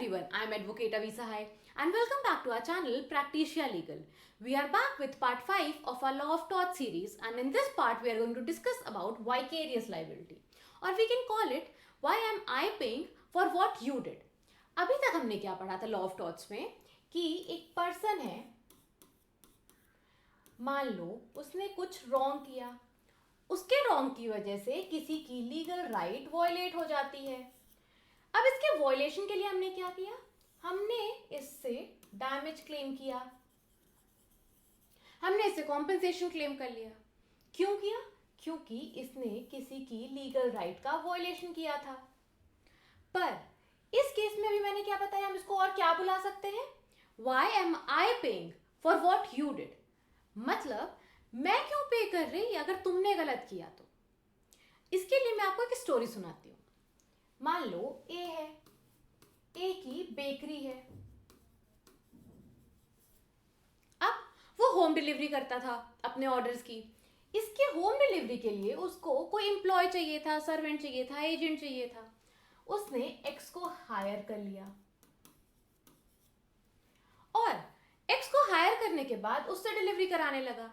everyone, I am Advocate Avi Sahai and welcome back to our channel Practitia Legal. We are back with part 5 of our Law of Tort series, and in this part we are going to discuss about vicarious liability, or we can call it why am I paying for what you did. अभी तक हमने क्या पढ़ा था law of torts में कि एक person है, मान लो उसने कुछ रॉन्ग किया, उसके रॉन्ग की वजह से किसी की लीगल राइट वॉयलेट हो जाती है. अब इसके वॉयलेशन के लिए हमने क्या किया, हमने इससे डैमेज क्लेम किया, हमने इससे कॉम्पेंसेशन क्लेम कर लिया. क्यों किया? क्योंकि इसने किसी की लीगल राइट का वॉयलेशन किया था. पर इस केस में भी मैंने क्या बताया, हम इसको और क्या बुला सकते हैं, why am I paying for what you did. मतलब मैं क्यों पे कर रही अगर तुमने गलत किया तो. इसके लिए मैं आपको एक स्टोरी सुनाती हूँ. मान लो ए है, ए की बेकरी है. अब वो होम डिलीवरी करता था अपने ऑर्डर्स की. इसके होम डिलीवरी के लिए उसको कोई एम्प्लॉय चाहिए था, सर्वेंट चाहिए था, एजेंट चाहिए था. उसने एक्स को हायर कर लिया और एक्स को हायर करने के बाद उससे डिलीवरी कराने लगा.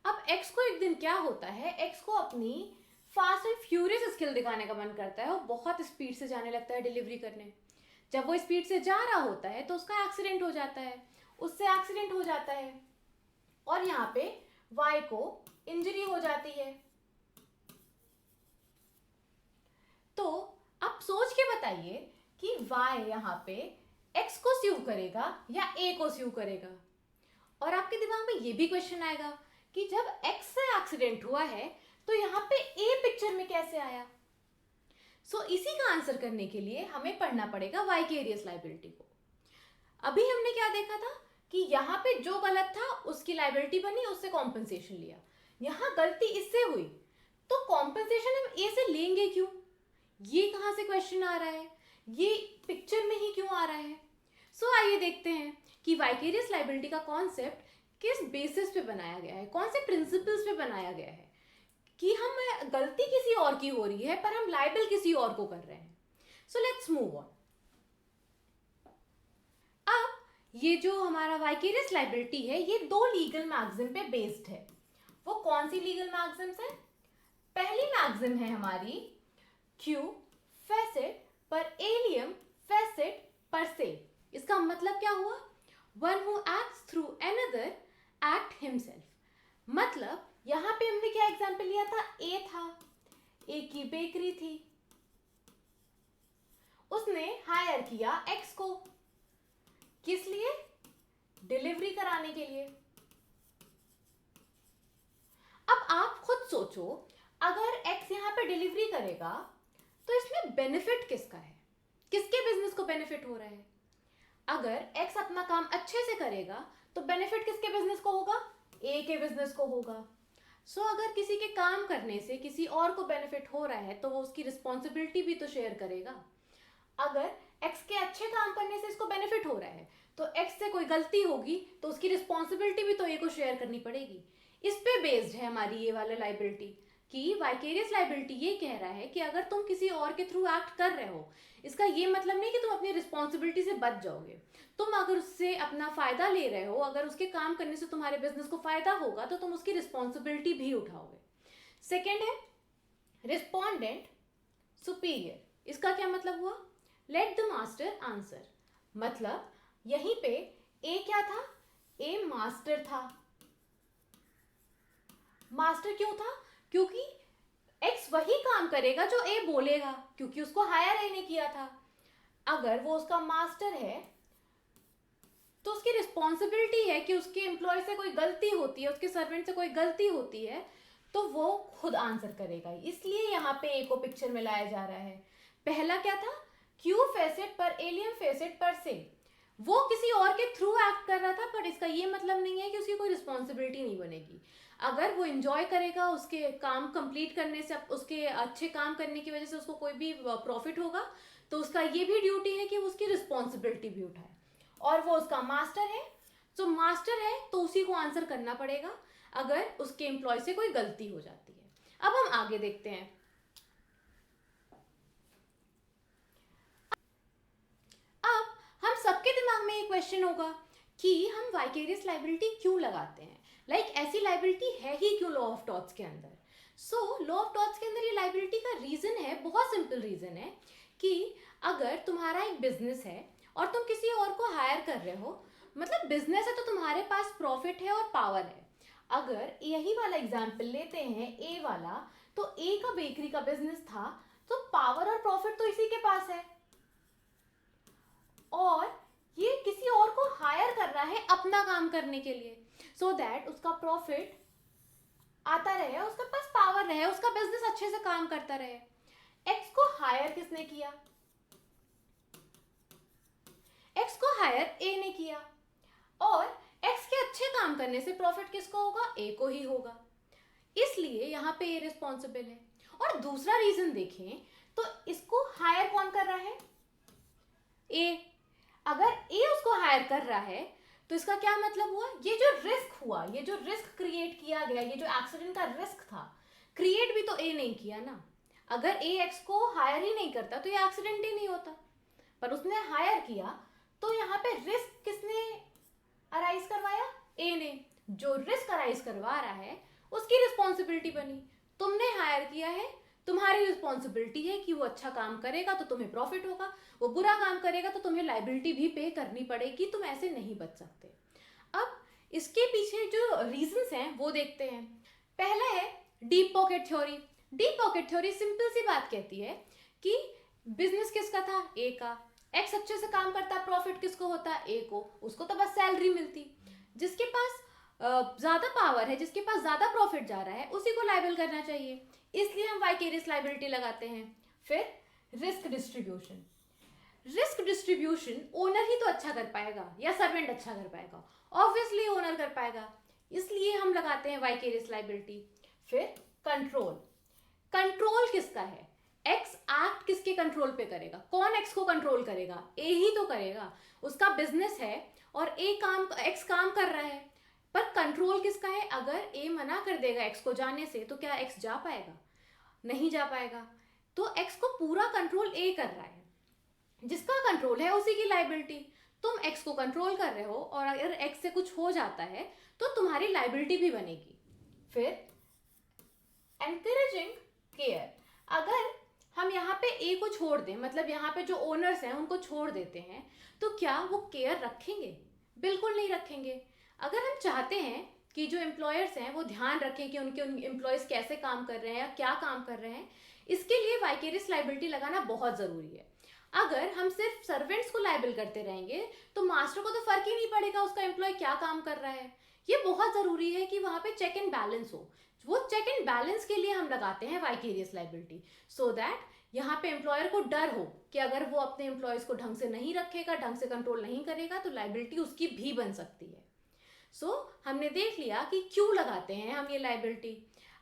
अब एक्स को एक दिन क्या होता है, एक्स को अपनी फास्ट एंड फ्यूरियस स्किल दिखाने का मन करता है. वो बहुत स्पीड से जाने लगता है डिलीवरी करने. जब वो स्पीड से जा रहा होता है तो उसका एक्सीडेंट हो जाता है, उससे एक्सीडेंट हो जाता है और यहाँ पे वाई को इंजरी हो जाती है. तो आप सोच के बताइए कि वाई यहाँ पे एक्स को स्यू करेगा या ए को स्यू करेगा. और आपके दिमाग में ये भी क्वेश्चन आएगा कि जब एक्स से एक्सीडेंट हुआ है तो यहाँ पे ए पिक्चर में कैसे आया. सो इसी का आंसर करने के लिए हमें पढ़ना पड़ेगा वाइकेरियस लाइबिलिटी को. अभी हमने क्या देखा था कि यहाँ पे जो गलत था उसकी लाइबिलिटी बनी, उससे कॉम्पेंसेशन लिया. यहाँ गलती इससे हुई तो कॉम्पेंसेशन हम ए से लेंगे क्यों, ये कहाँ से क्वेश्चन आ रहा है, ये पिक्चर में ही क्यों आ रहा है. सो आइए देखते हैं कि वाइकेरियस लाइबिलिटी का कॉन्सेप्ट किस बेसिस पे बनाया गया है, कौन से प्रिंसिपल्स पे बनाया गया है कि हम गलती किसी और की हो रही है पर हम लाइबल किसी और को कर रहे हैं. So let's move on. अब ये जो हमारा वाइकेरियस लाइबिलिटी है ये दो लीगल मैक्सिम पे बेस्ड है. वो कौन सी लीगल मैक्सिम्स है? पहली मैक्सिम है हमारी क्यू फेसिट पर एलियम फेसिट पर से. इसका मतलब क्या हुआ, one who acts through another act himself. मतलब यहां पे हमने क्या एग्जांपल लिया था, ए था, ए की बेकरी थी, उसने हायर किया एक्स को, किस लिए, डिलीवरी कराने के लिए. अब आप खुद सोचो, अगर एक्स यहां पे डिलीवरी करेगा तो इसमें बेनिफिट किसका है, किसके बिजनेस को बेनिफिट हो रहा है. अगर एक्स अपना काम अच्छे से करेगा तो बेनिफिट किसके बिजनेस को होगा, ए के बिजनेस को होगा. सो अगर किसी के काम करने से किसी और को बेनिफिट हो रहा है तो वो उसकी रिस्पॉन्सिबिलिटी भी तो शेयर करेगा. अगर एक्स के अच्छे काम करने से इसको बेनिफिट हो रहा है तो एक्स से कोई गलती होगी तो उसकी रिस्पॉन्सिबिलिटी भी तो ए को शेयर करनी पड़ेगी. इस पे बेस्ड है हमारी ये वाला लाइबिलिटी कि वाइकेरियस लाइबिलिटी ये कह रहा है कि अगर तुम किसी और के थ्रू एक्ट कर रहे हो, इसका ये मतलब नहीं कि तुम अपनी रिस्पॉन्सिबिलिटी से बच जाओगे. तुम अगर उससे अपना फायदा ले रहे हो, अगर उसके काम करने से तुम्हारे बिजनेस को फायदा होगा तो तुम उसकी रिस्पॉन्सिबिलिटी भी उठाओगे. सेकेंड है रिस्पॉन्डेंट सुपीरियर. इसका क्या मतलब हुआ, लेट द मास्टर आंसर. मतलब यहीं पे ए क्या था, ए मास्टर था. मास्टर क्यों था, क्योंकि एक्स वही काम करेगा जो ए बोलेगा, क्योंकि उसको हायर ए ने किया था. अगर वो उसका मास्टर है तो उसकी रिस्पॉन्सिबिलिटी है कि उसके एम्प्लॉय से कोई गलती होती है, उसके सर्वेंट से कोई गलती होती है तो वो खुद आंसर करेगा. इसलिए यहाँ पे ए को पिक्चर में लाया जा रहा है. पहला क्या था, क्यू फेसिट पर एलियन फेसिट पर से. वो किसी और के थ्रू एक्ट कर रहा था पर इसका ये मतलब नहीं है कि उसकी कोई रिस्पॉन्सिबिलिटी नहीं बनेगी. अगर वो इंजॉय करेगा उसके काम कंप्लीट करने से, उसके अच्छे काम करने की वजह से उसको कोई भी प्रॉफिट होगा तो उसका ये भी ड्यूटी है कि वो उसकी रिस्पॉन्सिबिलिटी भी उठाए. और वो उसका मास्टर है, तो मास्टर है तो उसी को आंसर करना पड़ेगा अगर उसके एम्प्लॉय से कोई गलती हो जाती है. अब हम आगे देखते हैं. अब क्वेश्चन होगा कि हम वाइकेरियस लाइबिलिटी क्यों लगाते हैं, ऐसी लाइबिलिटी है ही क्यों लॉ ऑफ टॉर्ट्स के अंदर। लॉ ऑफ टॉर्ट्स के अंदर ये लाइबिलिटी का रीजन है, बहुत सिंपल रीजन है कि अगर तुम्हारा एक बिजनेस है और तुम किसी और को हायर कर रहे हो, मतलब बिजनेस है तो तुम्हारे पास प्रॉफिट है और पावर है। अगर यही वाला एग्जाम्पल लेते हैं ए वाला, तो ए का बेकरी का बिजनेस था, तो पावर और प्रॉफिट तो इसी के पास है और ये किसी और को हायर कर रहा है अपना काम करने के लिए, सो दैट उसका प्रॉफिट आता रहे, उसके पास पावर रहे, उसका बिजनेस अच्छे से काम करता रहे। एक्स को हायर किसने किया? एक्स को हायर ए ने किया और एक्स के अच्छे काम करने से प्रॉफिट किसको होगा? ए को ही होगा, इसलिए यहाँ पे ए रिस्पॉन्सिबल है। और दूसरा रीजन देखें तो इसको हायर कौन कर रहा है? ए। अगर ए उसको हायर कर रहा है तो इसका क्या मतलब हुआ? ये जो रिस्क हुआ, ये जो रिस्क क्रिएट किया गया, ये जो एक्सीडेंट का रिस्क था, क्रिएट भी तो ए नहीं किया ना। अगर ए एक्स को हायर ही नहीं करता तो ये एक्सीडेंट ही नहीं होता, पर उसने हायर किया, तो यहाँ पे रिस्क किसने अराइज करवाया? ए ने। जो रिस्क अराइज करवा रहा है उसकी रिस्पॉन्सिबिलिटी बनी। तुमने हायर किया है, तुम्हारी रिस्पॉन्सिबिलिटी है कि वो अच्छा काम करेगा तो तुम्हें प्रॉफिट होगा, वो बुरा काम करेगा तो तुम्हें लाइबिलिटी भी पे करनी पड़ेगी, तुम ऐसे नहीं बच सकते। अब इसके पीछे जो रीजंस हैं वो देखते हैं। पहला है deep pocket theory. Deep pocket theory simple सी बात कहती है कि बिजनेस किसका था? ए का। एक्स अच्छे से काम करता, प्रॉफिट किसको होता? ए को। उसको तो बस सैलरी मिलती। जिसके पास ज्यादा पावर है, जिसके पास ज्यादा प्रॉफिट जा रहा है, उसी को लाइबल करना चाहिए, इसलिए हम वाइकेरियस लाइबिलिटी लगाते हैं। फिर risk distribution. Risk distribution owner ही तो अच्छा कर पाएगा या सर्वेंट अच्छा कर पाएगा? ऑब्वियसली ओनर कर पाएगा, इसलिए हम लगाते हैं वाइकेरियस लाइबिलिटी। फिर कंट्रोल। कंट्रोल किसका है? एक्स एक्ट किसके कंट्रोल पे करेगा? कौन एक्स को कंट्रोल करेगा? ए ही तो करेगा। उसका बिजनेस है और एक्स काम कर रहा है, पर कंट्रोल किसका है? अगर ए मना कर देगा एक्स को जाने से तो क्या एक्स जा पाएगा? नहीं जा पाएगा। तो एक्स को पूरा कंट्रोल ए कर रहा है, जिसका कंट्रोल है उसी की लाइबिलिटी। तुम एक्स को कंट्रोल कर रहे हो और अगर एक्स से कुछ हो जाता है तो तुम्हारी लाइबिलिटी भी बनेगी। फिर एनकरेजिंग केयर। अगर हम यहाँ पे ए को छोड़ दें, मतलब यहाँ पे जो ओनर्स हैं उनको छोड़ देते हैं, तो क्या वो केयर रखेंगे? बिल्कुल नहीं रखेंगे। अगर हम चाहते हैं कि जो एम्प्लॉयर्स हैं वो ध्यान रखें कि उनके एम्प्लॉयज कैसे काम कर रहे हैं या क्या काम कर रहे हैं, इसके लिए वाइकेरियस लाइबिलिटी लगाना बहुत ज़रूरी है। अगर हम सिर्फ सर्वेंट्स को लाइबल करते रहेंगे तो मास्टर को तो फर्क ही नहीं पड़ेगा उसका एम्प्लॉय क्या काम कर रहा है। ये बहुत ज़रूरी है कि वहाँ पे चेक एंड बैलेंस हो। वो चेक एंड बैलेंस के लिए हम लगाते हैं वाइकेरियस लाइबिलिटी, सो दैट यहाँ पे एम्प्लॉयर को डर हो कि अगर वो अपने एम्प्लॉयज को ढंग से नहीं रखेगा, ढंग से कंट्रोल नहीं करेगा, तो लाइबिलिटी उसकी भी बन सकती है। हमने देख लिया कि क्यों लगाते हैं हम ये लाइबिलिटी।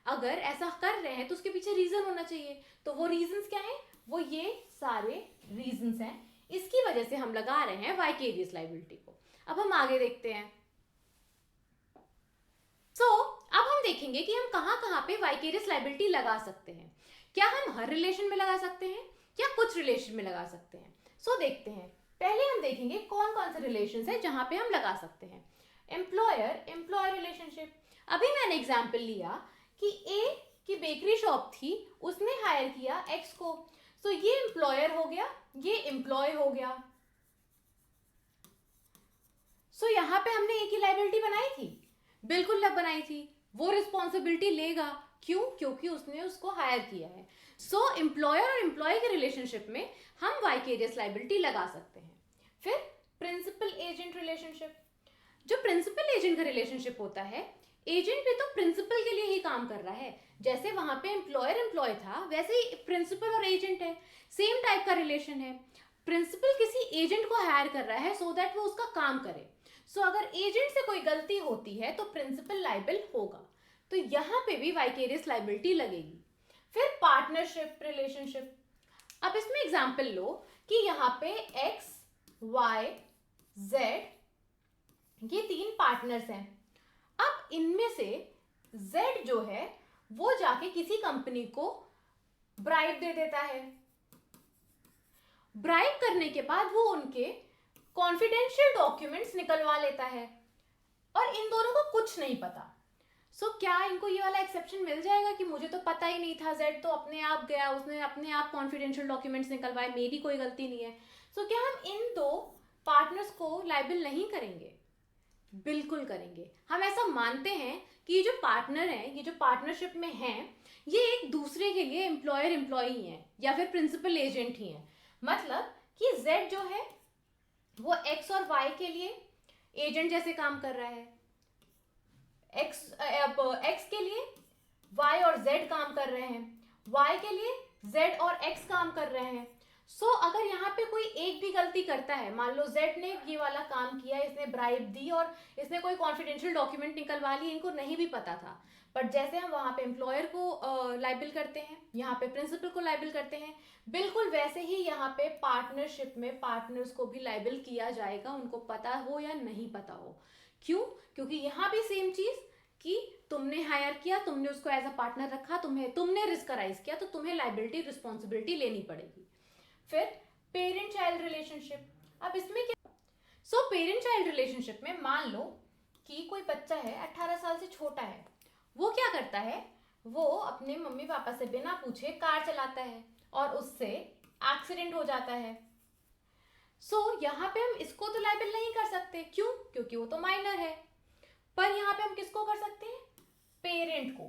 अगर ऐसा कर रहे हैं तो उसके पीछे रीजन होना चाहिए, तो वो रीजंस क्या हैं? वो ये सारे रीजंस हैं, इसकी वजह से हम लगा रहे हैं वाइकेरियस लाइबिलिटी को। अब हम आगे देखते हैं। अब हम देखेंगे कि हम कहाँ कहाँ पे वाइकेरियस लाइबिलिटी लगा सकते हैं। क्या हम हर रिलेशन में लगा सकते हैं या कुछ रिलेशन में लगा सकते हैं? देखते हैं। पहले हम देखेंगे कौन कौन से रिलेशन है जहां पे हम लगा सकते हैं। Employer employ relationship. अभी मैंने एग्जाम्पल लिया कि ए की बेकरी शॉप थी, उसने हायर किया एक्स को, ये एम्प्लॉयर हो गया, ये एम्प्लॉय हो गया। यहाँ पे हमने ए की लाइबिलिटी बनाई थी? बिल्कुल बनाई थी। वो रिस्पॉन्सिबिलिटी लेगा, क्यों? क्योंकि उसने उसको हायर किया है। एम्प्लॉयर और एम्प्लॉय के रिलेशनशिप में हम वाइकेरियस लाइबिलिटी लगा सकते हैं। फिर प्रिंसिपल एजेंट रिलेशनशिप। जो प्रिंसिपल एजेंट का रिलेशनशिप होता है, एजेंट भी तो प्रिंसिपल के लिए ही काम कर रहा है। जैसे वहां पे एम्प्लॉयर एम्प्लॉय था, वैसे ही प्रिंसिपल और एजेंट है, सेम टाइप का रिलेशन है। प्रिंसिपल किसी एजेंट को हायर कर रहा है सो दैट वो उसका काम करे। अगर एजेंट से कोई गलती होती है तो प्रिंसिपल लाइबल होगा, तो यहाँ पे भी वाइकेरियस लाइबिलिटी लगेगी। फिर पार्टनरशिप रिलेशनशिप। अब इसमें एग्जांपल लो कि यहाँ पे एक्स वाई जेड ये तीन पार्टनर्स हैं। अब इनमें से जेड जो है वो जाके किसी कंपनी को ब्राइब दे देता है। ब्राइब करने के बाद वो उनके कॉन्फिडेंशियल डॉक्यूमेंट्स निकलवा लेता है और इन दोनों को कुछ नहीं पता। सो क्या इनको ये वाला एक्सेप्शन मिल जाएगा कि मुझे तो पता ही नहीं था, जेड तो अपने आप गया, उसने अपने आप कॉन्फिडेंशियल डॉक्यूमेंट्स निकलवाए, मेरी कोई गलती नहीं है। सो क्या हम इन दो पार्टनर्स को लाइबल नहीं करेंगे? बिल्कुल करेंगे। हम ऐसा मानते हैं कि ये जो पार्टनर हैं, ये जो पार्टनरशिप में हैं, ये एक दूसरे के लिए एम्प्लॉयर एम्प्लॉई हैं या फिर प्रिंसिपल एजेंट ही हैं। मतलब कि जेड जो है वो एक्स और वाई के लिए एजेंट जैसे काम कर रहा है, एक्स के लिए वाई और जेड काम कर रहे हैं, वाई के लिए जेड और एक्स काम कर रहे हैं। सो अगर यहाँ पे कोई एक भी गलती करता है, मान लो जेड ने ये वाला काम किया, इसने ब्राइब दी और इसने कोई कॉन्फिडेंशियल डॉक्यूमेंट निकलवा ली, इनको नहीं भी पता था, बट जैसे हम वहां पे एम्प्लॉयर को लाइबल करते हैं, यहाँ पे प्रिंसिपल को लाइबल करते हैं, बिल्कुल वैसे ही यहाँ पे पार्टनरशिप में पार्टनर्स को भी लाइबल किया जाएगा, उनको पता हो या नहीं पता हो। क्यों? क्योंकि यहाँ भी सेम चीज कि तुमने हायर किया, तुमने उसको एज अ पार्टनर रखा, तुमने रिस्क राइज किया, तो तुम्हें लाइबिलिटी रिस्पॉन्सिबिलिटी लेनी पड़ेगी। फिर पेरेंट चाइल्ड रिलेशनशिप, अब इसमें क्या? सो पेरेंट चाइल्ड रिलेशनशिप में मान लो कि कोई बच्चा है 18 साल से छोटा है, वो क्या करता है, वो अपने मम्मी पापा से बिना पूछे कार चलाता है और उससे एक्सीडेंट हो जाता है। यहाँ पे हम इसको तो लाइबल नहीं कर सकते, क्यों? क्योंकि वो तो माइनर है। पर यहाँ पे हम किसको कर सकते हैं? पेरेंट को।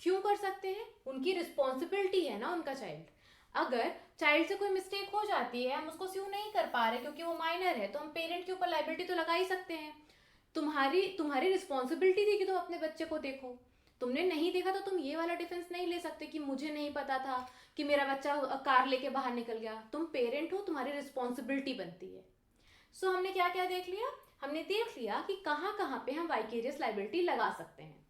क्यों कर सकते हैं? उनकी रिस्पॉन्सिबिलिटी है ना उनका चाइल्ड। अगर चाइल्ड से कोई मिस्टेक हो जाती है, हम उसको स्यू नहीं कर पा रहे क्योंकि वो माइनर है, तो हम पेरेंट के ऊपर लाइबिलिटी तो लगा ही सकते हैं। तुम्हारी रिस्पॉन्सिबिलिटी थी कि तुम अपने बच्चे को देखो, तुमने नहीं देखा तो तुम ये वाला डिफेंस नहीं ले सकते कि मुझे नहीं पता था कि मेरा बच्चा कार लेके बाहर निकल गया। तुम पेरेंट हो, तुम्हारी रिस्पॉन्सिबिलिटी बनती है। सो हमने क्या क्या देख लिया? हमने देख लिया कि कहाँ कहाँ पे हम वाइकेरियस लाइबिलिटी लगा सकते हैं।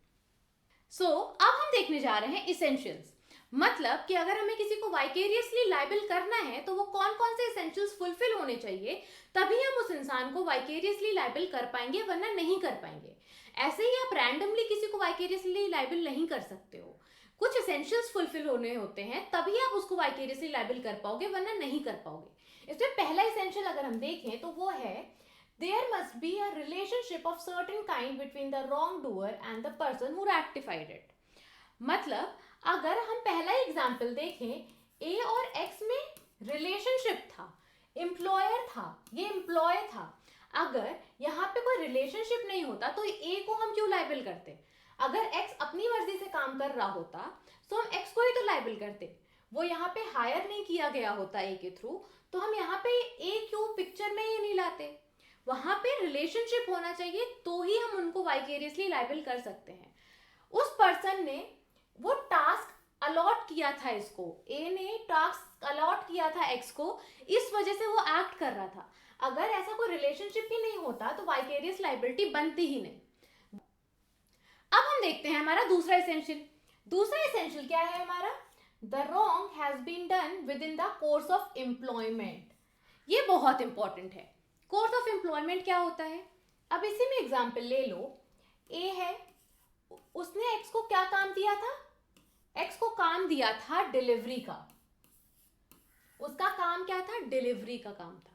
अब हम देखने जा रहे हैं इसेंशियल्स। मतलब कि अगर हमें किसी को वाइकेरियसली लाइबल करना है तो वो कौन कौन से इसेंशियल्स फुलफिल होने चाहिए, तभी हम उस इंसान को वाइकेरियसली लाइबल कर पाएंगे, वरना नहीं कर पाएंगे। ऐसे ही आप रैंडमली किसी को वाइकेरियसली लाइबल नहीं कर सकते हो। कुछ इसेंशियल्स फुलफिल होने होते हैं, तभी आप उसको वाइकेरियसली लाइबल कर पाओगे, वरना नहीं कर पाओगे। इसमें पहला इसेंशियल अगर हम देखें तो वो है there must be a relationship of certain kind between the wrongdoer and the person who rectified it। मतलब अगर हम पहला एग्जाम्पल देखें, ए और एक्स में रिलेशनशिप था, एम्प्लॉयर था, ये एम्प्लॉय था। अगर यहाँ पे कोई रिलेशनशिप नहीं होता तो ए को हम क्यों लाइबल करते? अगर एक्स अपनी मर्जी से काम कर रहा होता तो हम एक्स को ही तो लाइबल करते। वो यहाँ पे हायर नहीं किया गया होता ए के थ्रू, तो हम यहाँ पे ए क्यों पिक्चर में ही नहीं लाते? वहां पे रिलेशनशिप होना चाहिए तो ही हम उनको वाइकेरियसली लाइबल कर सकते हैं। उस पर्सन ने वो टास्क अलॉट किया था, इसको ए ने टास्क अलॉट किया था एक्स को, इस वजह से वो एक्ट कर रहा था। अगर ऐसा कोई रिलेशनशिप ही नहीं होता तो वाइकेरियस लाइबिलिटी बनती ही नहीं। अब हम देखते हैं हमारा दूसरा इसेंशियल। दूसरा इसेंशियल क्या है हमारा? The wrong has been done within the course of employment. ये बहुत इंपॉर्टेंट है। कोर्स ऑफ एम्प्लॉयमेंट क्या होता है? अब इसी में एग्जाम्पल ले लो, ए है, उसने एक्स को क्या काम दिया था? एक्स को काम दिया था डिलीवरी का। उसका काम क्या था? डिलीवरी का काम था।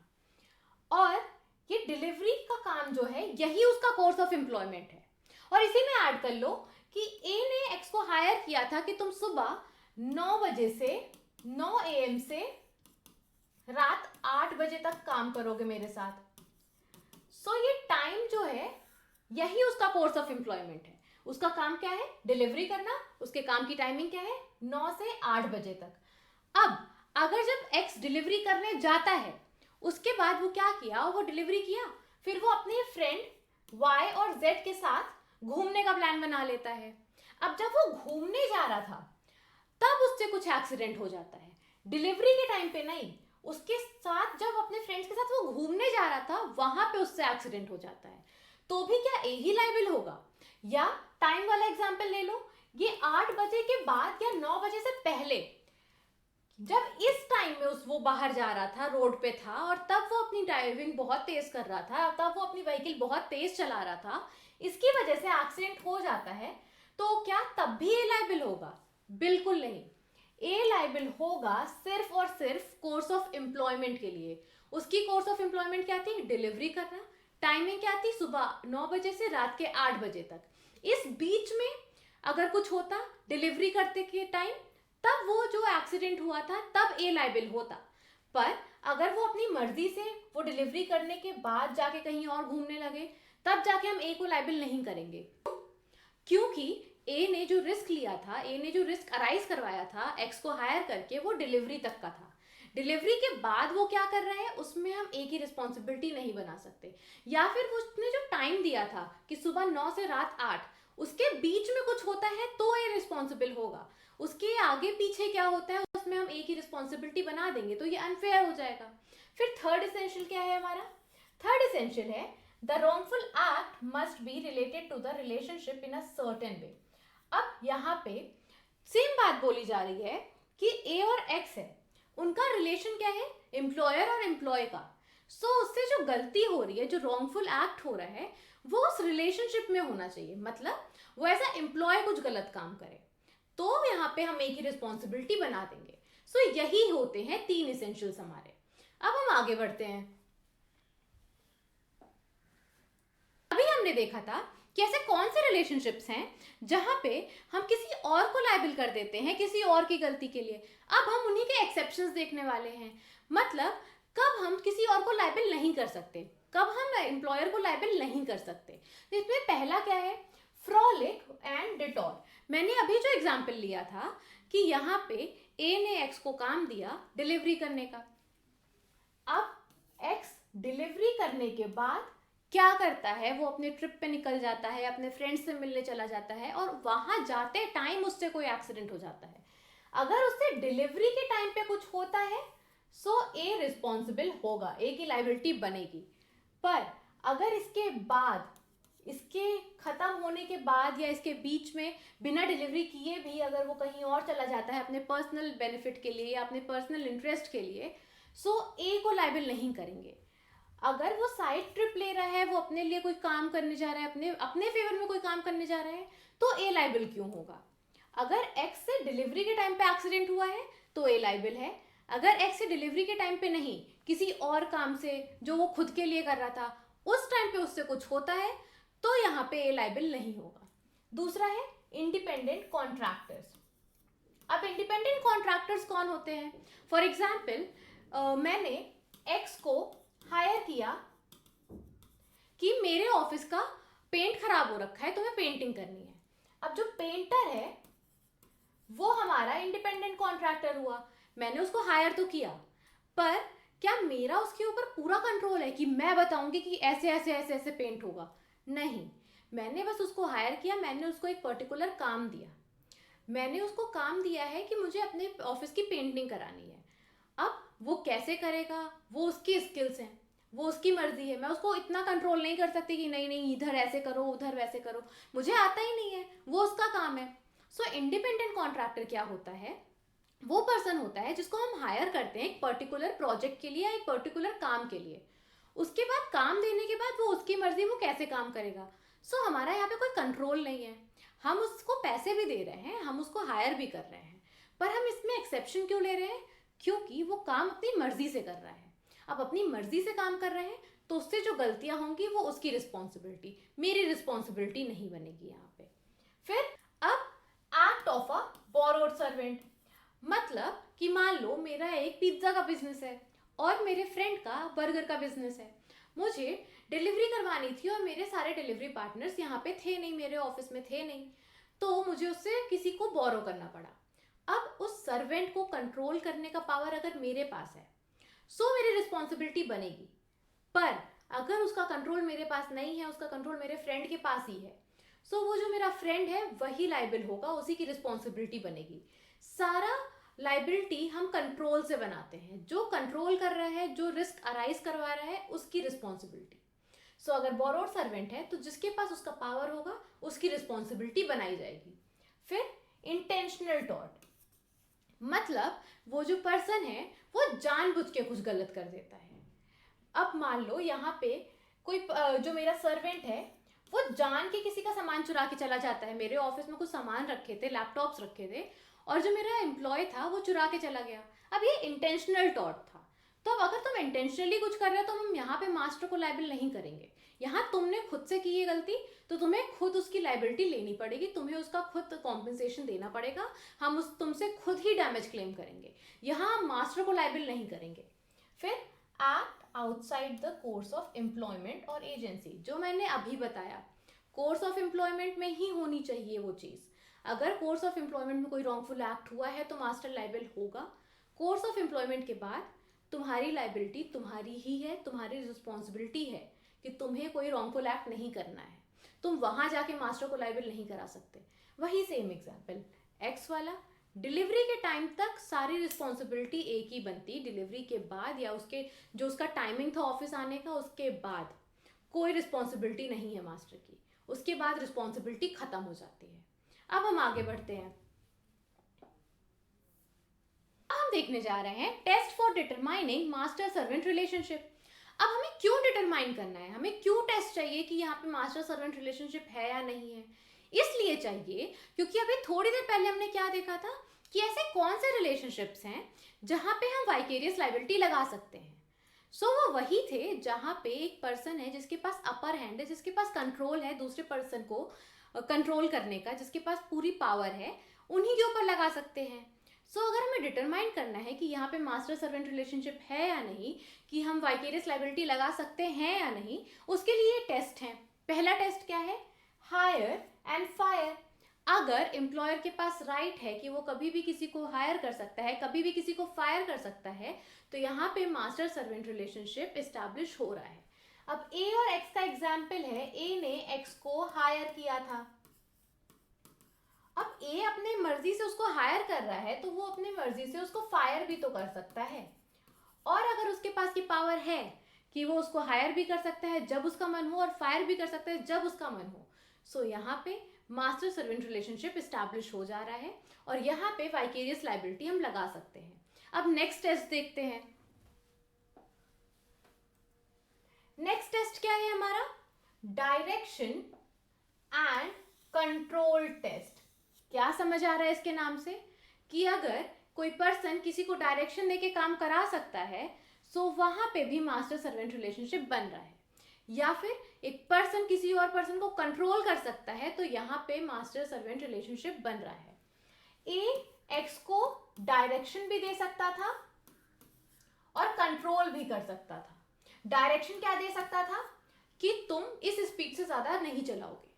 और ये डिलीवरी का काम जो है, यही उसका कोर्स ऑफ एम्प्लॉयमेंट है। और इसी में ऐड कर लो कि ए ने एक्स को हायर किया था कि तुम सुबह 9 बजे से 9 AM से रात 8 बजे तक काम करोगे मेरे साथ। ये टाइम जो है, यही उसका कोर्स ऑफ एम्प्लॉयमेंट है। उसका काम क्या है? डिलीवरी करना। उसके काम की टाइमिंग क्या है? 9 से 8 बजे तक। अब अगर जब एक्स डिलीवरी करने जाता है, उसके बाद वो क्या किया? वो डिलीवरी किया, फिर वो अपने फ्रेंड वाई और जेड के साथ घूमने का प्लान बना लेता है। अब जब वो घूमने जा रहा था तब उससे कुछ एक्सीडेंट हो जाता है, डिलीवरी के टाइम पे नहीं, उसके साथ जब अपने फ्रेंड्स के साथ वो घूमने जा रहा था वहां पे उससे एक्सीडेंट हो जाता है, तो भी क्या ए ही लाइबल होगा? या टाइम वाला एग्जांपल ले लो, ये 8 बजे के बाद या 9 बजे से पहले, जब इस टाइम में वो बाहर जा रहा था, रोड पे था, और तब वो अपनी ड्राइविंग बहुत तेज कर रहा था, तब वो अपनी व्हीकल बहुत तेज चला रहा था, इसकी वजह से एक्सीडेंट हो जाता है, तो क्या तब भी ए लाइबल होगा? बिल्कुल नहीं। ए लाइबल होगा सिर्फ और सिर्फ कोर्स ऑफ एम्प्लॉयमेंट के लिए। उसकी कोर्स ऑफ एम्प्लॉयमेंट क्या थी? डिलीवरी करना। टाइमिंग क्या थी? सुबह 9 बजे से रात के 8 बजे तक। इस बीच में अगर कुछ होता डिलीवरी करते के टाइम, तब वो जो एक्सीडेंट हुआ था तब ए लायबल होता। पर अगर वो अपनी मर्जी से वो डिलीवरी करने के बाद जाके कहीं और घूमने लगे, तब जाके हम ए को लायबल नहीं करेंगे, क्योंकि ए ने जो रिस्क लिया था, ए ने जो रिस्क अराइज करवाया था एक्स को हायर करके, वो डिलीवरी तक का था। डिलीवरी के बाद वो क्या कर रहा है उसमें हम ए की रिस्पॉन्सिबिलिटी नहीं बना सकते। या फिर वो उसने जो टाइम दिया था कि सुबह 9 से रात 8, उसके बीच में कुछ होता है तो ए रिस्पॉन्सिबल होगा। उसके आगे पीछे क्या होता है उसमें हम ए की रिस्पॉन्सिबिलिटी बना देंगे तो ये अनफेयर हो जाएगा। फिर थर्ड एसेंशियल क्या है हमारा? थर्ड एसेंशियल है the wrongful act must be related to the relationship in a certain way। अब यहाँ पे सेम बात बोली जा रही है कि ए और एक्स है, उनका रिलेशन क्या है? एम्प्लॉयर और एम्प्लॉय का। सो उससे जो गलती हो रही है, जो रॉन्गफुल एक्ट हो रहा है, वो उस रिलेशनशिप में होना चाहिए। मतलब वो ऐसा एम्प्लॉय कुछ गलत काम करे तो यहाँ पे हम ए की रिस्पॉन्सिबिलिटी बना देंगे। सो यही होते हैं 3 इसेंशियल्स हमारे। अब हम आगे बढ़ते हैं। अभी हमने देखा था कि ऐसे कौन से रिलेशनशिप्स हैं जहां पे हम किसी और को लायबल कर देते हैं किसी और की गलती के लिए। अब हम उन्हीं के एक्सेप्शंस देखने वाले हैं। मतलब कब हम किसी और को लायबल नहीं कर सकते, कब हम एम्प्लॉयर को लायबल नहीं कर सकते। तो इसमें पहला क्या है? Frolic and detour. मैंने अभी जो एग्जाम्पल लिया था कि यहाँ पे ए ने एक्स को काम दिया डिलीवरी करने का। अब एक्स डिलीवरी करने के बाद क्या करता है? वो अपने ट्रिप पे निकल जाता है, अपने फ्रेंड्स से मिलने चला जाता है और वहां जाते टाइम उससे कोई एक्सीडेंट हो जाता है। अगर उससे डिलीवरी के टाइम पे कुछ होता है सो ए रिस्पॉन्सिबल होगा, ए की लायबिलिटी बनेगी। पर अगर इसके बाद, इसके खत्म होने के बाद या इसके बीच में बिना डिलीवरी किए भी अगर वो कहीं और चला जाता है अपने पर्सनल बेनिफिट के लिए या अपने पर्सनल इंटरेस्ट के लिए, सो ए को लायबल नहीं करेंगे। अगर वो साइड ट्रिप ले रहा है, वो अपने लिए कोई काम करने जा रहा है, अपने अपने फेवर में कोई काम करने जा रहा है, तो ए लायबल क्यों होगा? अगर एक्स से डिलीवरी के टाइम पे एक्सीडेंट हुआ है तो ए लायबल है। अगर एक्स से डिलीवरी के टाइम पे नहीं, किसी और काम से जो वो खुद के लिए कर रहा था उस टाइम पे उससे कुछ होता है तो यहाँ पे ए लायबल नहीं होगा। दूसरा है इंडिपेंडेंट कॉन्ट्रैक्टर्स। अब इंडिपेंडेंट कॉन्ट्रैक्टर्स कौन होते हैं? फॉर एग्जाम्पल मैंने एक्स को हायर किया कि मेरे ऑफिस का पेंट खराब हो रखा है तो मैं पेंटिंग करनी है। अब जो पेंटर है वो हमारा इंडिपेंडेंट कॉन्ट्रैक्टर हुआ। मैंने उसको हायर तो किया, पर क्या मेरा उसके ऊपर पूरा कंट्रोल है कि मैं बताऊंगी कि ऐसे ऐसे ऐसे ऐसे पेंट होगा? नहीं, मैंने बस उसको हायर किया, मैंने उसको एक पर्टिकुलर काम दिया। मैंने उसको काम दिया है कि मुझे अपने ऑफिस की पेंटिंग करानी है। अब वो कैसे करेगा, वो उसकी स्किल्स हैं, वो उसकी मर्जी है। मैं उसको इतना कंट्रोल नहीं कर सकती कि नहीं नहीं इधर ऐसे करो उधर वैसे करो, मुझे आता ही नहीं है, वो उसका काम है। सो इंडिपेंडेंट कॉन्ट्रैक्टर क्या होता है? वो पर्सन होता है जिसको हम हायर करते हैं एक पर्टिकुलर प्रोजेक्ट के लिए या एक पर्टिकुलर काम के लिए। उसके बाद काम देने के बाद वो उसकी मर्जी, वो कैसे काम करेगा। सो हमारा यहाँ पे कोई कंट्रोल नहीं है। हम उसको पैसे भी दे रहे हैं, हम उसको हायर भी कर रहे हैं, पर हम इसमें एक्सेप्शन क्यों ले रहे हैं? क्योंकि वो काम अपनी मर्जी से कर रहा है। अब अपनी मर्जी से काम कर रहे हैं तो उससे जो गलतियां होंगी वो उसकी रिस्पॉन्सिबिलिटी, मेरी रिस्पॉन्सिबिलिटी नहीं बनेगी यहाँ पे। फिर अब act of a borrowed servant. मतलब कि मान लो मेरा एक पिज्जा का बिजनेस है और मेरे फ्रेंड का बर्गर का बिजनेस है। मुझे डिलीवरी करवानी थी और मेरे सारे डिलीवरी पार्टनर्स यहाँ पे थे नहीं, मेरे ऑफिस में थे नहीं, तो मुझे उससे किसी को बोरो करना पड़ा। अब उस सर्वेंट को कंट्रोल करने का पावर अगर मेरे पास है सो मेरी रिस्पॉन्सिबिलिटी बनेगी। पर अगर उसका कंट्रोल मेरे पास नहीं है, उसका कंट्रोल मेरे फ्रेंड के पास ही है, सो वो जो मेरा फ्रेंड है वही लायबल होगा, उसी की रिस्पॉन्सिबिलिटी बनेगी। सारा लायबिलिटी हम कंट्रोल से बनाते हैं। जो कंट्रोल कर रहा है, जो रिस्क अराइज करवा रहा है, उसकी रिस्पॉन्सिबिलिटी। सो अगर बोरोड सर्वेंट है तो जिसके पास उसका पावर होगा उसकी रिस्पॉन्सिबिलिटी बनाई जाएगी। फिर इंटेंशनल टॉर्ट। मतलब वो जो पर्सन है वो जानबूझ के कुछ गलत कर देता है। अब मान लो यहाँ पे कोई जो मेरा सर्वेंट है वो जान के किसी का सामान चुरा के चला जाता है। मेरे ऑफिस में कुछ सामान रखे थे, लैपटॉप्स रखे थे, और जो मेरा एम्प्लॉय था वो चुरा के चला गया। अब ये इंटेंशनल टॉर्ट था। तो अब अगर तुम इंटेंशनली कुछ कर रहे हो तो हम यहाँ पे मास्टर को लायबल नहीं करेंगे। यहाँ तुमने खुद से की ये गलती, तो तुम्हें खुद उसकी लायबिलिटी लेनी पड़ेगी, तुम्हें उसका खुद कॉम्पनसेशन देना पड़ेगा, हम उस तुमसे खुद ही डैमेज क्लेम करेंगे, यहाँ हम मास्टर को लायबल नहीं करेंगे। फिर act outside the course of employment और एजेंसी, जो मैंने अभी बताया, कोर्स ऑफ एम्प्लॉयमेंट में ही होनी चाहिए वो चीज़। अगर कोर्स ऑफ एम्प्लॉयमेंट में कोई रॉन्गफुल एक्ट हुआ है तो मास्टर लायबल होगा। कोर्स ऑफ एम्प्लॉयमेंट के बाद तुम्हारी लायबिलिटी तुम्हारी ही है, तुम्हारी रिस्पॉन्सिबिलिटी है कि तुम्हें कोई रॉन्गफुल एक्ट नहीं करना है, तुम वहां जाके मास्टर को लायबल नहीं करा सकते। वही सेम एग्जाम्पल एक्स वाला, डिलीवरी के टाइम तक सारी रिस्पॉन्सिबिलिटी एक ही बनती, डिलीवरी के बाद या उसके जो उसका टाइमिंग था ऑफिस आने का उसके बाद कोई रिस्पॉन्सिबिलिटी नहीं है मास्टर की, उसके बाद रिस्पॉन्सिबिलिटी खत्म हो जाती है। अब हम आगे बढ़ते हैं, हम देखने जा रहे हैं test for determining master servant relationship. अब हमें क्यों डिटरमाइन करना है, हमें क्यों टेस्ट चाहिए कि यहाँ पे मास्टर सर्वेंट रिलेशनशिप है या नहीं है? इसलिए चाहिए क्योंकि अभी थोड़ी देर पहले हमने क्या देखा था कि ऐसे कौन से रिलेशनशिप्स हैं जहाँ पे हम वाइकेरियस लायबिलिटी लगा सकते हैं। वो वही थे जहाँ पे एक पर्सन है जिसके पास अपर हैंड है, जिसके पास कंट्रोल है दूसरे पर्सन को कंट्रोल करने का, जिसके पास पूरी पावर है, उन्हीं के ऊपर लगा सकते हैं। अगर हमें डिटरमाइन करना है कि यहाँ पे मास्टर सर्वेंट रिलेशनशिप है या नहीं, कि हम वाइकेरियस लायबिलिटी लगा सकते हैं या नहीं, उसके लिए टेस्ट हैं। पहला टेस्ट क्या है? Hire and fire. अगर एम्प्लॉयर के पास राइट है कि वो कभी भी किसी को हायर कर सकता है, कभी भी किसी को फायर कर सकता है, तो यहाँ पे मास्टर सर्वेंट रिलेशनशिप एस्टैब्लिश हो रहा है। अब ए और एक्स का एग्जाम्पल है, ए ने एक्स को हायर किया था। अब ए अपने मर्जी से उसको हायर कर रहा है तो वो अपनी मर्जी से उसको फायर भी तो कर सकता है, और अगर उसके पास की पावर है कि वो उसको हायर भी कर सकता है जब उसका मन हो और फायर भी कर सकता है जब उसका मन हो, यहाँ पे मास्टर सर्वेंट रिलेशनशिप एस्टैब्लिश हो जा रहा है और यहाँ पे वाइकेरियस लायबिलिटी हम लगा सकते हैं। अब नेक्स्ट टेस्ट देखते हैं। नेक्स्ट टेस्ट क्या है हमारा? Direction and control test. क्या समझ आ रहा है इसके नाम से कि अगर कोई पर्सन किसी को डायरेक्शन देके काम करा सकता है सो वहां पे भी मास्टर सर्वेंट रिलेशनशिप बन रहा है, या फिर एक पर्सन किसी और पर्सन को कंट्रोल कर सकता है तो यहाँ पे मास्टर सर्वेंट रिलेशनशिप बन रहा है। ए एक्स को डायरेक्शन भी दे सकता था और कंट्रोल भी कर सकता था। डायरेक्शन क्या दे सकता था कि तुम इस स्पीड से ज्यादा नहीं चलाओगे,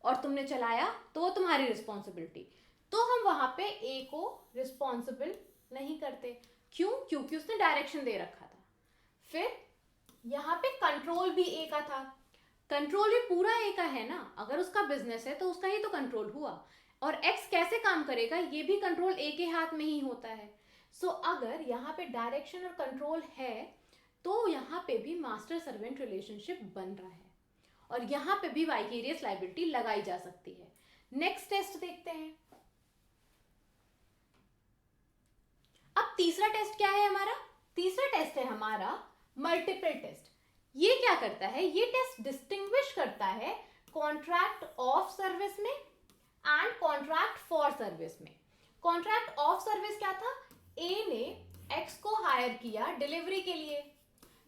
और तुमने चलाया तो वो तुम्हारी रिस्पॉन्सिबिलिटी, तो हम वहां पे ए को रिस्पॉन्सिबल नहीं करते। क्यों? क्योंकि उसने डायरेक्शन दे रखा था। फिर यहाँ पे कंट्रोल भी ए का था, कंट्रोल भी पूरा ए का है ना, अगर उसका बिजनेस है तो उसका ही तो कंट्रोल हुआ, और एक्स कैसे काम करेगा ये भी कंट्रोल ए के हाथ में ही होता है। अगर यहाँ पे डायरेक्शन और कंट्रोल है तो यहाँ पे भी मास्टर सर्वेंट रिलेशनशिप बन रहा है और यहाँ पे भी वाइकेरियस लायबिलिटी लगाई जा सकती है। नेक्स्ट टेस्ट देखते हैं। अब तीसरा टेस्ट क्या है हमारा? तीसरा टेस्ट है हमारा मल्टीपल टेस्ट। ये क्या करता है? ये टेस्ट डिस्टिंग्विश करता है कॉन्ट्रैक्ट ऑफ सर्विस में एंड कॉन्ट्रैक्ट फॉर सर्विस में। कॉन्ट्रैक्ट ऑफ सर्विस क्या था? ए ने एक्स को हायर किया डिलीवरी के लिए,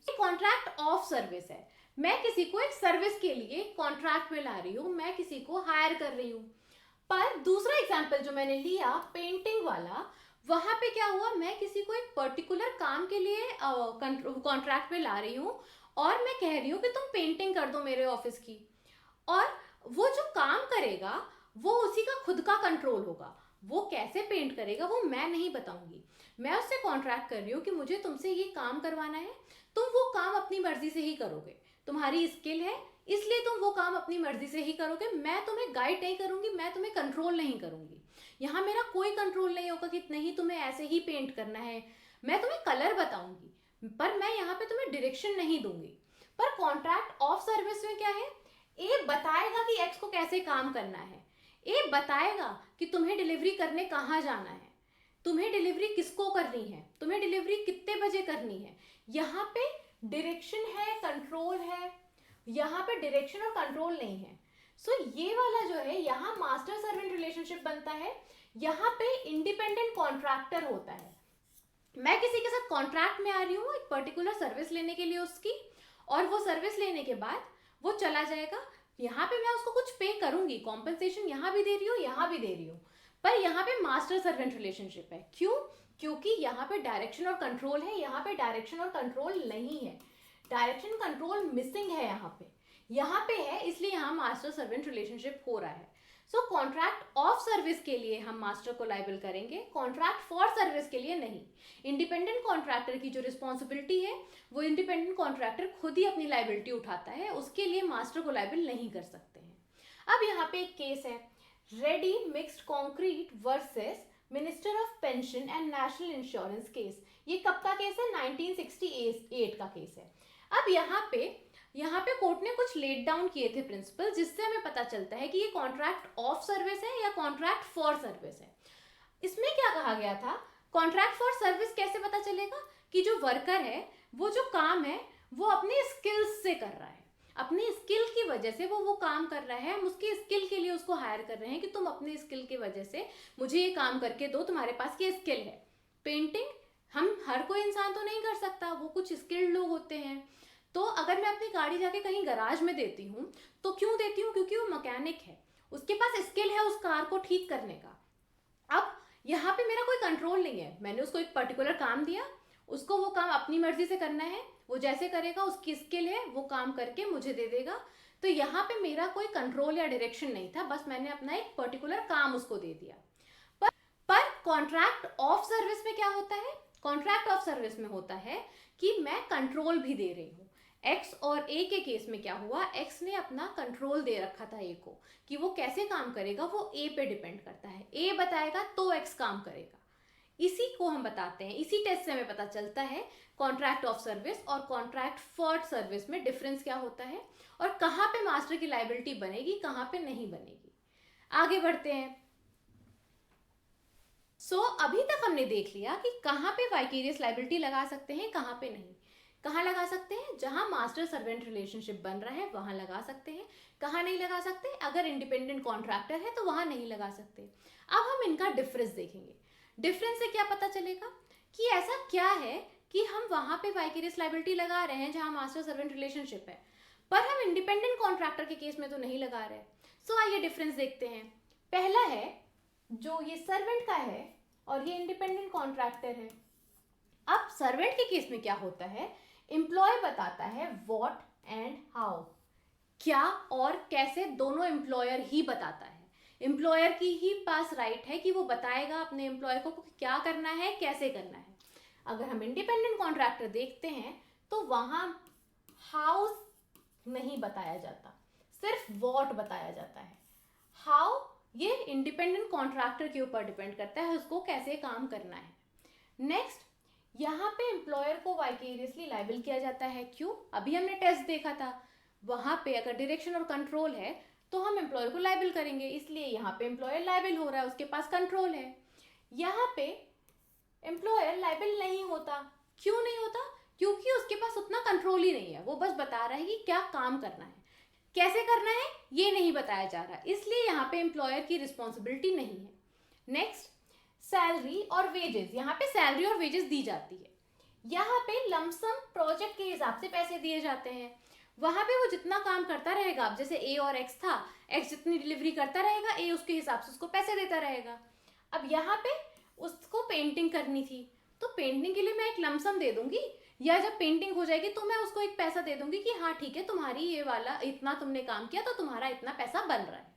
कॉन्ट्रैक्ट ऑफ सर्विस है, मैं किसी को एक सर्विस के लिए कॉन्ट्रैक्ट में ला रही हूं, मैं किसी को हायर कर रही हूं। पर दूसरा एग्जांपल जो मैंने लिया पेंटिंग वाला, वहां पे क्या हुआ? मैं किसी को एक पर्टिकुलर काम के लिए कॉन्ट्रैक्ट में ला रही हूं और मैं कह रही हूं कि तुम पेंटिंग कर दो मेरे ऑफिस की, और वो जो काम करेगा वो उसी का खुद का कंट्रोल होगा, वो कैसे पेंट करेगा वो मैं नहीं बताऊंगी। मैं उससे कॉन्ट्रैक्ट कर रही हूँ कि मुझे तुमसे ये काम करवाना है, तुम वो काम अपनी मर्जी से ही करोगे, तुम्हारी स्किल है इसलिए तुम वो काम अपनी मर्जी से ही करोगे, मैं तुम्हें गाइड नहीं करूंगी, मैं तुम्हें कंट्रोल नहीं करूंगी। यहाँ मेरा कोई कंट्रोल नहीं होगा कि नहीं तुम्हें ऐसे ही पेंट करना है, मैं तुम्हें कलर बताऊंगी पर मैं यहाँ पे तुम्हें डायरेक्शन नहीं दूंगी। पर कॉन्ट्रैक्ट ऑफ सर्विस में क्या है? ए बताएगा कि एक्स को कैसे काम करना है, ए बताएगा कि तुम्हें डिलीवरी करने कहाँ जाना है, तुम्हें डिलीवरी किसको करनी है, तुम्हें डिलीवरी कितने बजे करनी है। यहाँ पे डायरेक्शन है, कंट्रोल है, यहाँ पे डायरेक्शन और कंट्रोल नहीं है। ये वाला जो है यहाँ मास्टर सर्वेंट रिलेशनशिप बनता है, यहाँ पे इंडिपेंडेंट कॉन्ट्रैक्टर होता है। मैं किसी के साथ कॉन्ट्रैक्ट में आ रही हूँ एक पर्टिकुलर सर्विस लेने के लिए उसकी, और वो सर्विस लेने के बाद वो चला जाएगा। यहाँ पे मैं उसको कुछ पे करूंगी, कॉम्पनसेशन यहाँ भी दे रही हूँ, यहाँ भी दे रही हूँ, पर यहाँ पे मास्टर सर्वेंट रिलेशनशिप है। क्यों? क्योंकि यहाँ पे डायरेक्शन और कंट्रोल है, यहाँ पे डायरेक्शन और कंट्रोल नहीं है, डायरेक्शन कंट्रोल मिसिंग है यहाँ पे है, इसलिए यहाँ मास्टर सर्वेंट रिलेशनशिप हो रहा है। सो कॉन्ट्रैक्ट ऑफ सर्विस के लिए हम मास्टर को लाइबल करेंगे, कॉन्ट्रैक्ट फॉर सर्विस के लिए नहीं। इंडिपेंडेंट कॉन्ट्रैक्टर की जो रिस्पॉन्सिबिलिटी है वो इंडिपेंडेंट कॉन्ट्रैक्टर खुद ही अपनी लाइबिलिटी उठाता है, उसके लिए मास्टर को लाइबल नहीं कर सकते हैं। अब यहाँ पे एक केस है, ready mixed concrete versus minister of pension and national insurance case. ये कब का केस है? 1968 का केस है। अब यहाँ पे कोर्ट ने कुछ लेट डाउन किए थे प्रिंसिपल, जिससे हमें पता चलता है कि ये कॉन्ट्रैक्ट ऑफ सर्विस है या कॉन्ट्रैक्ट फॉर सर्विस है। इसमें क्या कहा गया था? कॉन्ट्रैक्ट फॉर सर्विस कैसे पता चलेगा कि जो वर्कर है वो जो काम है वो अपने स्किल्स से कर रहा है, अपनी स्किल की वजह से वो काम कर रहा है, हम उसकी स्किल के लिए उसको हायर कर रहे हैं कि तुम अपने स्किल की वजह से मुझे ये काम करके दो, तुम्हारे पास ये स्किल है। पेंटिंग हम हर कोई इंसान तो नहीं कर सकता, वो कुछ स्किल्ड लोग होते हैं। तो अगर मैं अपनी गाड़ी जाके कहीं गराज में देती हूँ तो क्यों देती हूँ? क्योंकि वो मैकेनिक है, उसके पास स्किल है उस कार को ठीक करने का। अब यहाँ पे मेरा कोई कंट्रोल नहीं है, मैंने उसको एक पर्टिकुलर काम दिया, उसको वो काम अपनी मर्जी से करना है, वो जैसे करेगा, उसकी स्किल है, वो काम करके मुझे दे देगा। तो यहाँ पे मेरा कोई कंट्रोल या डायरेक्शन नहीं था, बस मैंने अपना एक पर्टिकुलर काम उसको दे दिया। पर कॉन्ट्रैक्ट ऑफ सर्विस में क्या होता है? कॉन्ट्रैक्ट ऑफ सर्विस में होता है कि मैं कंट्रोल भी दे रही हूँ। एक्स और ए के केस में क्या हुआ? एक्स ने अपना कंट्रोल दे रखा था ए को कि वो कैसे काम करेगा, वो ए पे डिपेंड करता है, ए बताएगा तो एक्स काम करेगा। इसी को हम बताते हैं, इसी टेस्ट से हमें पता चलता है कॉन्ट्रैक्ट ऑफ सर्विस और कॉन्ट्रैक्ट फॉर सर्विस में डिफरेंस क्या होता है और कहाँ पे मास्टर की लायबिलिटी बनेगी, कहाँ पे नहीं बनेगी। आगे बढ़ते हैं। अभी तक हमने देख लिया कि कहाँ पे वाइकेरियस लायबिलिटी लगा सकते हैं, कहाँ पे नहीं। कहाँ लगा सकते हैं? जहां मास्टर सर्वेंट रिलेशनशिप बन रहा है वहां लगा सकते हैं। कहाँ नहीं लगा सकते? अगर इंडिपेंडेंट कॉन्ट्रैक्टर है तो वहां नहीं लगा सकते। अब हम इनका डिफरेंस देखेंगे। डिफरेंस से क्या पता चलेगा कि ऐसा क्या है कि हम वहां पे वाइकेरियस लायबिलिटी लगा रहे हैं जहां मास्टर सर्वेंट रिलेशनशिप है, पर हम इंडिपेंडेंट कॉन्ट्रैक्टर के केस में तो नहीं लगा रहे। आइए डिफरेंस देखते हैं। पहला है, जो ये सर्वेंट का है और ये इंडिपेंडेंट कॉन्ट्रैक्टर है। अब सर्वेंट के केस में क्या होता है? एम्प्लॉय बताता है व्हाट एंड हाउ, क्या और कैसे दोनों एम्प्लॉयर ही बताता है। एम्प्लॉयर की ही पास राइट है कि वो बताएगा अपने एम्प्लॉय को क्या करना है, कैसे करना है। अगर हम इंडिपेंडेंट कॉन्ट्रैक्टर देखते हैं तो वहां हाउ नहीं बताया जाता, सिर्फ व्हाट बताया जाता है। हाउ ये इंडिपेंडेंट कॉन्ट्रैक्टर के ऊपर डिपेंड करता है, उसको कैसे काम करना है। नेक्स्ट, यहाँ पे एम्प्लॉयर को वाइकेरियसली लायबल किया जाता है। क्यों? अभी हमने टेस्ट देखा था, वहां पे अगर डायरेक्शन और कंट्रोल है तो हम एम्प्लॉयर को लायबल करेंगे, इसलिए यहाँ पे एम्प्लॉयर लायबल हो रहा है, उसके पास कंट्रोल है। यहाँ पे एम्प्लॉयर लायबल नहीं होता। क्यों नहीं होता? क्योंकि उसके पास उतना कंट्रोल ही नहीं है, वो बस बता रहा है कि क्या काम करना है, कैसे करना है ये नहीं बताया जा रहा, इसलिए यहाँ पे एम्प्लॉयर की रिस्पॉन्सिबिलिटी नहीं है। नेक्स्ट, सैलरी और वेजेस। यहाँ पे सैलरी और वेजेस दी जाती है, यहाँ पे लमसम प्रोजेक्ट के हिसाब से पैसे दिए जाते हैं। वहां पे वो जितना काम करता रहेगा, अब जैसे ए और एक्स था, एक्स जितनी डिलीवरी करता रहेगा, ए उसके हिसाब से उसको पैसे देता रहेगा। अब यहाँ पे उसको पेंटिंग करनी थी तो पेंटिंग के लिए मैं एक लमसम दे दूंगी, या जब पेंटिंग हो जाएगी तो मैं उसको एक पैसा दे दूंगी कि हाँ ठीक है, तुम्हारी ये वाला इतना तुमने काम किया तो तुम्हारा इतना पैसा बन रहा है।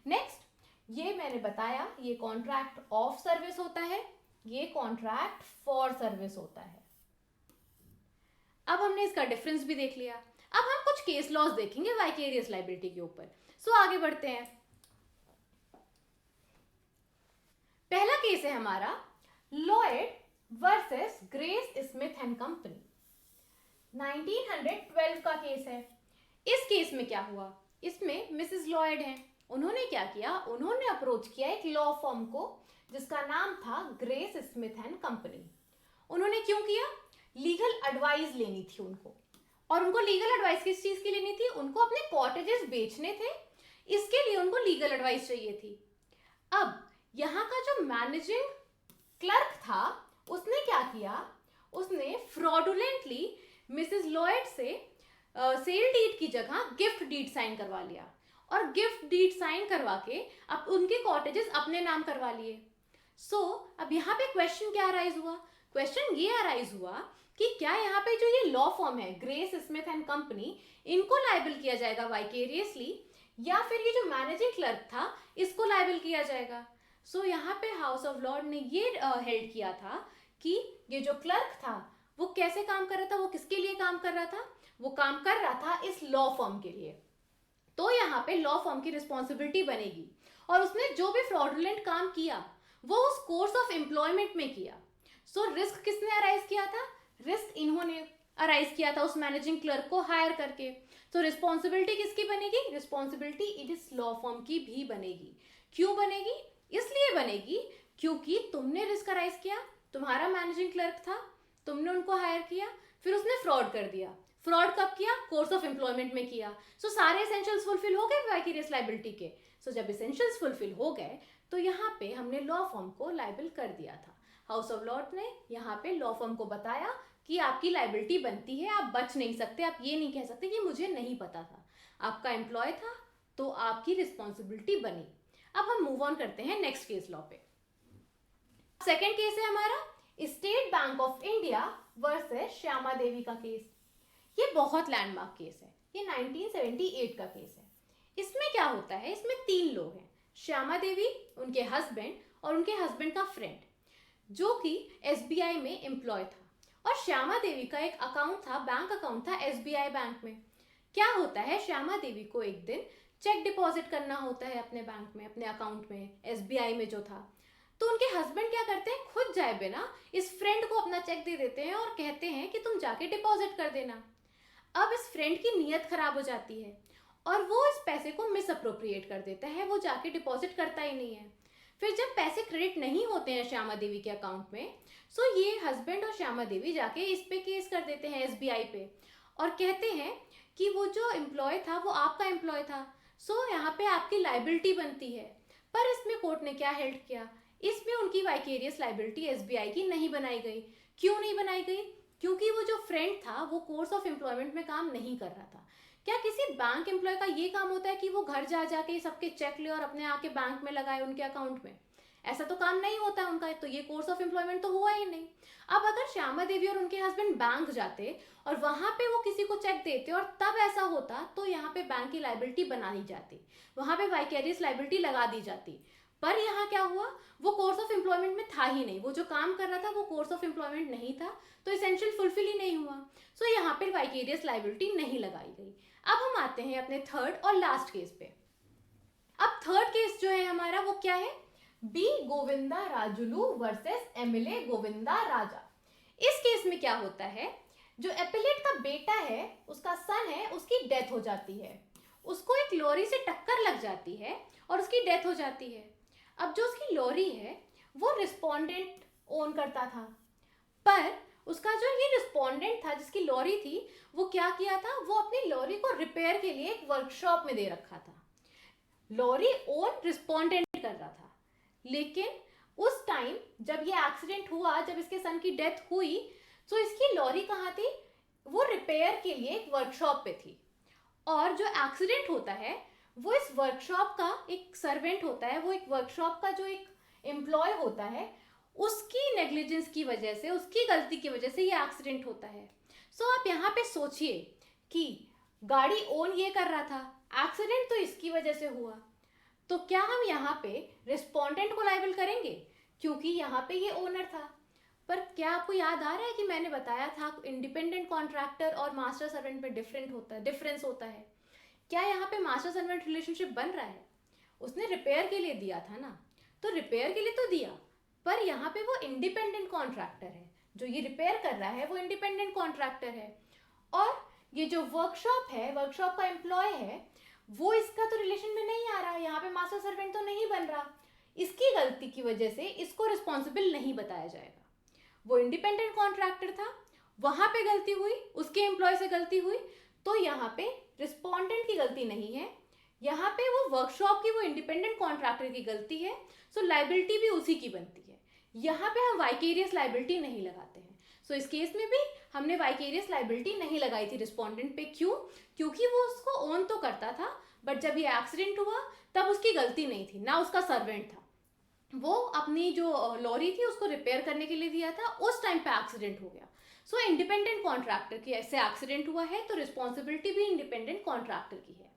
नेक्स्ट, ये मैंने बताया, ये कॉन्ट्रैक्ट ऑफ सर्विस होता है, ये कॉन्ट्रैक्ट फॉर सर्विस होता है। अब हमने इसका डिफरेंस भी देख लिया। अब हम कुछ केस लॉज देखेंगे वाइकेरियस लायबिलिटी के ऊपर। आगे बढ़ते हैं। पहला केस है हमारा Lloyd versus grace Smith and company, 1912 का केस है। इस केस में क्या हुआ? इसमें मिसेस लॉयड हैं, उन्होंने क्या किया? उन्होंने अप्रोच किया एक लॉ फर्म को जिसका नाम था ग्रेस स्मिथ एंड कंपनी। उन्होंने क्यों किया? लीगल एडवाइस लेनी थी उनको, और उनको लीगल एडवाइस किस चीज की लेनी थी? उनको अपने कॉटेजेस बेचने थे, इसके लिए उनको लीगल एडवाइस चाहिए थी। अब यहाँ का जो मैनेजिंग क्लर्क था उसने क्या किया, उसने फ्रॉडुलेंटली मिसेस लॉयड से सेल डीड की जगह गिफ्ट डीड साइन करवा लिया, और गिफ्ट डीड साइन करवा के अब उनके कॉटेजेस अपने नाम करवा लिए। सो अब यहाँ पे क्वेश्चन क्या अराइज हुआ, क्वेश्चन ये अराइज हुआ कि क्या यहाँ पे जो ये लॉ फॉर्म है ग्रेस स्मिथ एंड कंपनी, इनको लाइबल किया जाएगा वाइकेरियसली, या फिर ये जो मैनेजिंग क्लर्क था इसको लाइबल किया जाएगा। सो यहाँ पे हाउस ऑफ लॉर्ड ने ये हेल्ड किया था कि ये जो क्लर्क था वो कैसे काम कर रहा था, वो किसके लिए काम कर रहा था, वो काम कर रहा था इस लॉ फॉर्म के लिए। तो यहाँ पे लॉ फॉर्म की रिस्पॉन्सिबिलिटी बनेगी, और उसने जो भी फ्रॉडुलेंट काम किया वो उस कोर्स ऑफ एम्प्लॉयमेंट में किया। सो रिस्क किसने अराइज किया था, रिस्क इन्होंने अराइज किया था उस मैनेजिंग क्लर्क को हायर करके। तो रिस्पॉन्सिबिलिटी किसकी बनेगी, रिस्पॉन्सिबिलिटी इस लॉ फॉर्म की भी बनेगी। क्यों बनेगी, इसलिए बनेगी क्योंकि तुमने रिस्क अराइज किया, तुम्हारा मैनेजिंग क्लर्क था, तुमने उनको हायर किया, फिर उसने फ्रॉड कर दिया। फ्रॉड कब किया, कोर्स ऑफ एम्प्लॉयमेंट में किया। सो सारे एसेंशियल्स फुलफिल हो गए वाइकेरियस लाइबिलिटी के। सो जब एसेंशियल्स फुलफिल हो गए तो यहाँ पे हमने लॉ फॉर्म को लाइबल कर दिया था। हाउस ऑफ लॉर्ड ने यहाँ पे लॉ फॉर्म को बताया कि आपकी लाइबिलिटी बनती है, आप बच नहीं सकते, आप ये नहीं कह सकते कि मुझे नहीं पता था, आपका एम्प्लॉय था तो आपकी रिस्पॉन्सिबिलिटी बनी। अब हम मूव ऑन करते हैं नेक्स्ट केस लॉ पे। सेकेंड केस है हमारा State Bank of India versus Shyama Devi का केस। ये बहुत लैंडमार्क केस है, ये 1978 का केस है। इसमें क्या होता है, इसमें 3 लोग हैं, श्यामा देवी, उनके हस्बैंड और उनके हस्बैंड का फ्रेंड, जो कि एसबीआई में एम्प्लॉय था। और श्यामा देवी का एक अकाउंट था, बैंक अकाउंट था एसबीआई बैंक में। क्या होता है, श्यामा देवी को एक दिन चेक डिपॉजिट करना होता है अपने बैंक में, अपने अकाउंट में, एसबीआई में जो था। तो उनके हस्बैंड क्या करते हैं, खुद जाए बिना इस फ्रेंड को अपना चेक दे देते हैं और कहते हैं कि तुम जाके डिपॉजिट कर देना। अब इस फ्रेंड की नीयत खराब हो जाती है और वो इस पैसे को मिस अप्रोप्रिएट कर देता है, वो जाके डिपॉजिट करता ही नहीं है। फिर जब पैसे क्रेडिट नहीं होते हैं श्यामा देवी के अकाउंट में, सो ये हस्बैंड और श्यामा देवी जाके इस पे केस कर देते हैं एसबीआई पे, और कहते हैं कि वो जो एम्प्लॉय था वो आपका एम्प्लॉय था, सो यहाँ पे आपकी लाइबिलिटी बनती है। पर इसमें कोर्ट ने क्या हेल्ड किया, इसमें उनकी वाइकेरियस लाइबिलिटी एसबीआई की नहीं बनाई गई। क्यों नहीं बनाई गई, क्योंकि वो जो फ्रेंड था वो कोर्स ऑफ एम्प्लॉयमेंट में काम नहीं कर रहा था। क्या किसी बैंक एम्प्लॉय का ये काम होता है कि वो घर जा जाके सबके चेक ले और अपने आके बैंक में लगाए उनके अकाउंट में, ऐसा तो काम नहीं होता है उनका, तो ये कोर्स ऑफ एम्प्लॉयमेंट तो हुआ ही नहीं। अब अगर श्यामा देवी और उनके हस्बैंड बैंक जाते और वहां पे वो किसी को चेक देते और तब ऐसा होता, तो यहाँ पे बैंक की लाइबिलिटी बना दी जाती, वहां पे वाइकेरियस लाइबिलिटी लगा दी जाती। पर यहाँ क्या हुआ, वो कोर्स ऑफ एम्प्लॉयमेंट में था ही नहीं, वो जो काम कर रहा था वो कोर्स ऑफ एम्प्लॉयमेंट नहीं था, तो एसेंशियल फुलफिल ही नहीं हुआ। सो यहाँ पर वाइकेरियस लाइबिलिटी नहीं लगाई गई। अब हम आते हैं अपने थर्ड और लास्ट केस पे। अब थर्ड केस जो है हमारा वो क्या है, B Govinda Rajulu versus MLA Govinda Raja. इस केस में क्या होता है, जो एपिलेट का बेटा है, उसका सन है, उसकी डेथ हो जाती है, उसको एक लॉरी से टक्कर लग जाती है और उसकी डेथ हो जाती है। अब जो उसकी लॉरी है वो रिस्पोंडेंट ओन करता था, पर उसका जो ये रिस्पोंडेंट था जिसकी लॉरी थी, वो क्या किया था, वो अपनी लॉरी को रिपेयर के लिए एक वर्कशॉप में दे रखा था। लॉरी ओन रिस्पोंडेंट कर रहा था, लेकिन उस टाइम जब ये एक्सीडेंट हुआ, जब इसके सन की डेथ हुई, तो इसकी लॉरी कहाँ थी, वो रिपेयर के लिए एक वर्कशॉप पे थी। और जो एक्सीडेंट होता है वो इस वर्कशॉप का एक सर्वेंट होता है, वो एक वर्कशॉप का जो एक एम्प्लॉय होता है, उसकी नेग्लिजेंस की वजह से, उसकी गलती की वजह से ये एक्सीडेंट होता है। सो आप यहाँ पे सोचिए कि गाड़ी ओन ये कर रहा था, एक्सीडेंट तो इसकी वजह से हुआ, तो क्या हम यहाँ पे रिस्पोंडेंट को लाइबल करेंगे क्योंकि यहाँ पे ये ओनर था। पर क्या आपको याद आ रहा है कि मैंने बताया था इंडिपेंडेंट कॉन्ट्रैक्टर और मास्टर सर्वेंट में डिफरेंस होता है। क्या यहाँ पे मास्टर सर्वेंट रिलेशनशिप बन रहा है, उसने रिपेयर के लिए दिया था ना, तो रिपेयर के लिए तो दिया, पर यहाँ पे वो इंडिपेंडेंट कॉन्ट्रैक्टर है, जो ये रिपेयर कर रहा है वो इंडिपेंडेंट कॉन्ट्रैक्टर है, और ये जो वर्कशॉप है, वर्कशॉप का एम्प्लॉय है, वो इसका तो रिलेशन में नहीं आ रहा, यहाँ पे मास्टर सर्वेंट तो नहीं बन रहा। इसकी गलती की वजह से इसको रिस्पॉन्सिबल नहीं बताया जाएगा। वो इंडिपेंडेंट कॉन्ट्रैक्टर था, वहां पे गलती हुई, उसके एम्प्लॉय से गलती हुई, तो यहाँ पे रिस्पोंडेंट की गलती नहीं है, यहाँ पे वो वर्कशॉप की, वो इंडिपेंडेंट कॉन्ट्रैक्टर की गलती है। सो लाइबिलिटी भी उसी की बनती है। यहाँ पे हम वाइकेरियस लाइबिलिटी नहीं लगाते हैं। सो इस केस में भी हमने वाइकेरियस लाइबिलिटी नहीं लगाई थी रिस्पोंडेंट पे। क्यों? क्योंकि वो उसको ओन तो करता था, बट जब ये एक्सीडेंट हुआ तब उसकी गलती नहीं थी, ना उसका सर्वेंट था। वो अपनी जो लॉरी थी उसको रिपेयर करने के लिए दिया था, उस टाइम पे एक्सीडेंट हो गया। सो इंडिपेंडेंट कॉन्ट्रैक्टर की ऐसे एक्सीडेंट हुआ है तो रिस्पॉन्सिबिलिटी भी इंडिपेंडेंट कॉन्ट्रैक्टर की है।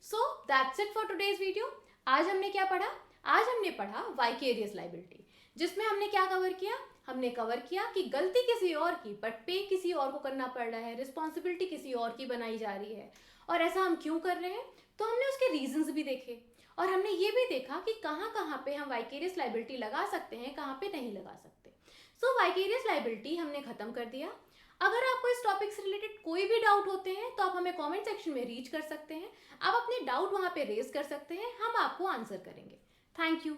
So that's it for today's video. आज हमने क्या पढ़ा? आज हमने पढ़ा वाइकेरियस लाइबिलिटी, जिसमें हमने क्या कवर किया? हमने कवर किया कि गलती किसी और की बट पे किसी और को करना पड़ रहा है, रिस्पॉन्सिबिलिटी किसी और की बनाई जा रही है, और ऐसा हम क्यों कर रहे हैं। तो हमने उसके रीजंस भी देखे, और हमने ये भी देखा कि कहाँ कहाँ पे हम वाइकेरियस लाइबिलिटी लगा सकते हैं, कहाँ पे नहीं लगा सकते। सो वाइकेरियस लाइबिलिटी हमने खत्म कर दिया। अगर आपको इस टॉपिक से रिलेटेड कोई भी डाउट होते हैं तो आप हमें कमेंट सेक्शन में रीच कर सकते हैं। आप अपने डाउट वहाँ पे रेज कर सकते हैं, हम आपको आंसर करेंगे। Thank you.